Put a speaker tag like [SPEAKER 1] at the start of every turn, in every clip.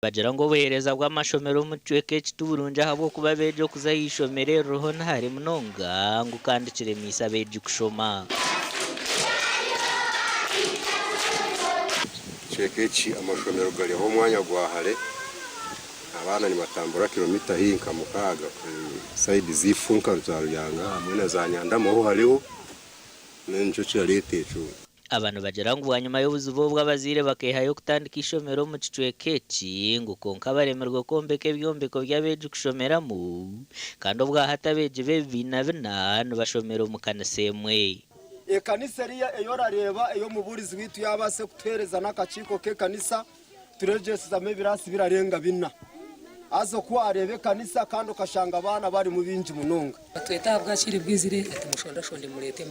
[SPEAKER 1] bagira ngo buhereza bw'amashomero mu cweke cy'uburunja habo kuba bejo kuzayishomere roho ntari munonga ngo kandikire misa bejo kushoma
[SPEAKER 2] cweke amashomero gari ho mwanya gwahare abana ni matambura kilomita hinka mukaga side zifunka za Ruyanga hamwe na za Nyandamo ho hariho n'injo cyarete
[SPEAKER 1] abantu bagira ngo wanyuma y'ubuzubo bw'abazire bakehayo kutandika ishomero mu cicweke ngo konka baremerwa kombeke byombeko by'abeje kushomeramo kandi ubwahatabeje bebina bashomero mu kanasemwe
[SPEAKER 3] kanisa riya eyo rareba eyo muburizi witu yabase kutereza n'akaciko ke kanisa turejese zame birasi birarenga bina azo kuwa arebe kanisa kandi ukashanga abana bari mu binji munonga
[SPEAKER 4] tweta bwakiri bwizire ati mushonda shonde murete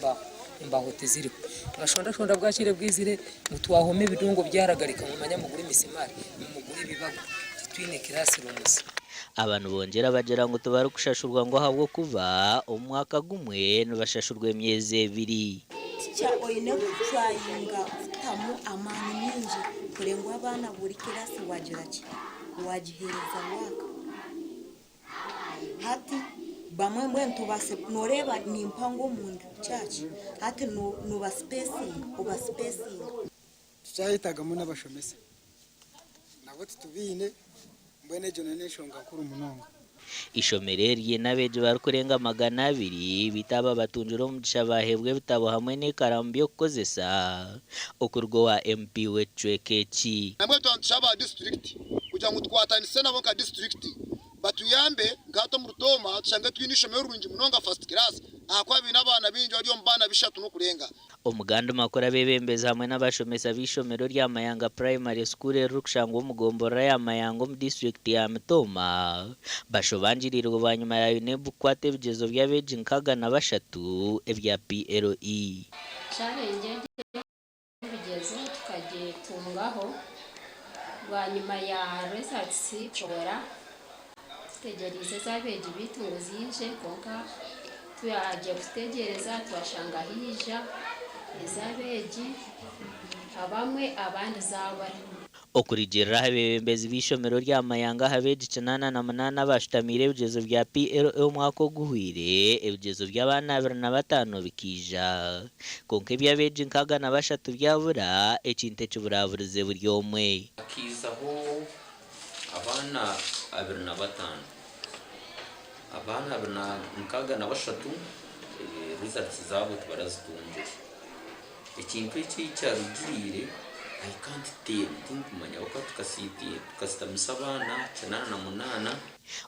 [SPEAKER 4] imbaho tiziri bashonda bwakire bwizire mutwahome bidungo byaragarika mu manyamuguri misimari mu muguri bibago twine kirasi rumusa
[SPEAKER 1] abantu bongera bagira ngo tubare kushashurwa ngo habwo kuva umwaka gumwe nubashashurwe myeze 2
[SPEAKER 5] cya oyine kutwayinga utamu amani nyinji kurengwa abana buri kirasi wagira ki wagihereza mwaka hati bamwe mwentu base noreba ni mpango mundu cyaci hati no ba spacing
[SPEAKER 3] cyahitaga mu nabashomesa nabo tutubine mbene generation ngakuru munonga
[SPEAKER 1] ishomererye nabeje barukurenga 200 bitaba batunjuro mugisha bahebwe bitabo hamwe n'ikarambi yo kukozesa okurgo wa MP wecwekechi
[SPEAKER 6] namwe tonshaba district kuja ngo twatanise nabo ka district batuyambe ngato mu Rutoma tushange twinishomero urungi munonga first class akwa bina abana binjo ari mbana bishatu no kurenga
[SPEAKER 1] umuganda makora bebembeza hamwe n'abashomesa bishomero rya Mayanga primary school rukshango mugombora ya Mayango mu district ya Mutoma bashobanjirirwa banyuma ya UNEB kwate bigezo by'abeje nkaga na bashatu ebya PLE
[SPEAKER 7] cyarenge bigezo tukaje tungaho banyuma ya results chora tegereze zabeje bitungo zinje konka tuyaje kutegereza twashanga hija izabeji abamwe abandi zabari
[SPEAKER 1] okurijira habembezi bishomero rya Mayanga habeje 88 bashitamire bigezo bya PLE umwaka guhwire ebigezo by'abana 25 bikija konke byabeje nkaga na bashatu byabura ekinte cy'uburaburize buri omwe
[SPEAKER 8] akizaho abana 25 abana nkaga na bashatu results zabo tubarazitunje ikintu cyarugirire I can't tell kumanya uko tukasitamisa abana 88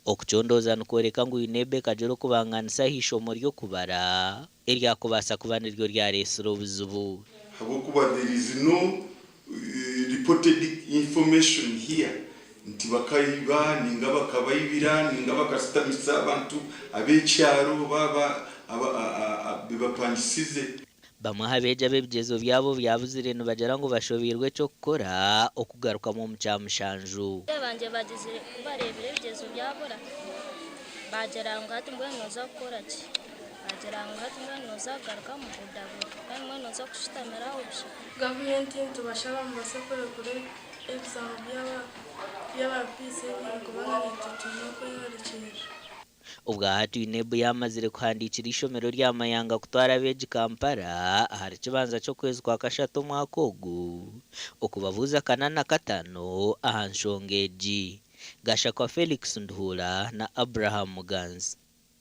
[SPEAKER 1] okuchondoza nukoreka ngo UNEB kajero kubanganisa hishomo ryo kubara erya kubasa kubaniryo rya resero buzubu
[SPEAKER 9] habo kuba there is no reported information here nti bakayiba ninga bakabayibira ninga bakasitamisa abantu abecyaro baba bibapangisize
[SPEAKER 1] bamwe habeje bebigezo byabo byabuzire nubagera ngo bashobirwe cyo gukora okugaruka mu mcyamushanju
[SPEAKER 10] banje bagize barebere bigezo byabura bagera ngo ati ngwenoza gukora ki bagera ngo ati ngwenoza garuka mu kudabura kandi ngwenoza kushitamira ubusha
[SPEAKER 11] government tubashaba mu basakore kure exam byaba bise ngo bananitutuma ko yarekera
[SPEAKER 1] ubwahati UNEB yamazire kuhandikira ishomero rya Mayanga kutwara beje Kampala ahari kibanza cyo kwezi kwa kashato mwakogu okubavuza kanana 5 ahanshongeji gasha kwa Felix Ndhura na Abraham Muganza.